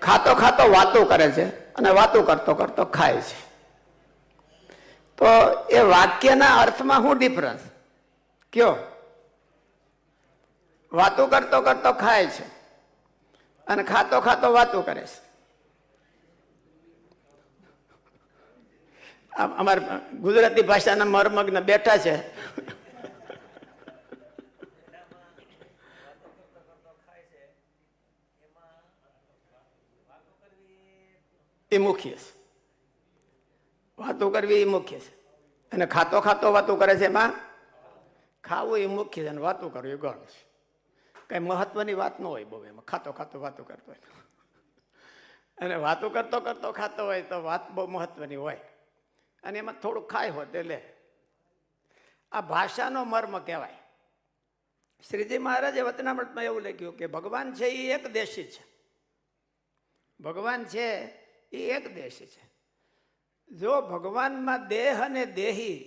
ખાતો ખાતો વાતો કરે છે અને વાતો કરતો કરતો ખાય છે. તો એ વાક્યના અર્થમાં શું ડિફરન્સ કયો? વાતો કરતો કરતો ખાય છે અને ખાતો ખાતો વાતો કરે છે. અમારા ગુજરાતી ભાષાના મર્મગ્ન બેઠા છે. એ મુખ્ય છે, વાતો કરવી એ મુખ્ય છે. અને ખાતો ખાતો વાતો કરે છે, એમાં ખાવું એ મુખ્ય છે અને વાતો કરવી એ ગૌણ છે. કઈ મહત્વની વાત ન હોય બહુ એમાં, ખાતો ખાતો વાતો કરતો હોય. અને વાતો કરતો કરતો ખાતો હોય તો વાત બહુ મહત્વની હોય અને એમાં થોડુંક ખાય હોત એટલે આ ભાષાનો મર્મ કહેવાય. શ્રીજી મહારાજે વચનામૃતમાં એવું લખ્યું કે ભગવાન છે એ એક દેશી છે. ભગવાન છે એ એક દેશી છે. જો ભગવાનમાં દેહ અને દેહી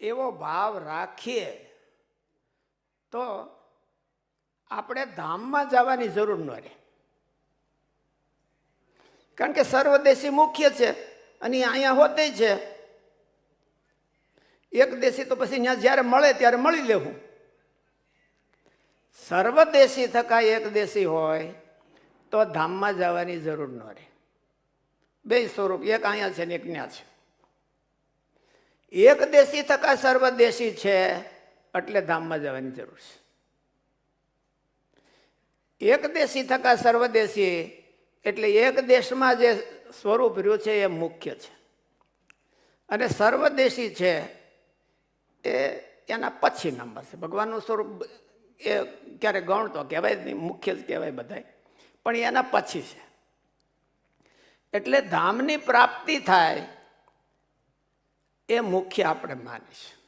એવો ભાવ રાખીએ તો આપણે ધામમાં જવાની જરૂર ન રહે. કારણ કે સર્વદેશી મુખ્ય છે અને અહીંયા હોતે છે. એક દેશી તો પછી ત્યાં જ્યારે મળે ત્યારે મળી લેવું. સર્વદેશી થકા એક દેશી હોય તો ધામમાં જવાની જરૂર ન રહે. બે સ્વરૂપ, એક અહીંયા છે ને એક ત્યાં છે. એક દેશી થકા સર્વદેશી છે એટલે ધામમાં જવાની જરૂર છે. એક દેશી થકા સર્વદેશી એટલે એક દેશમાં જે સ્વરૂપ રહ્યું છે એ મુખ્ય છે અને સર્વદેશી છે એ એના પછી નંબર છે. ભગવાનનું સ્વરૂપ એ ક્યારે ગૌણ તો કહેવાય નહીં, મુખ્ય જ કહેવાય બધાય, પણ એના પછી છે. એટલે ધામની પ્રાપ્તિ થાય એ મુખ્ય આપણે માનીશું.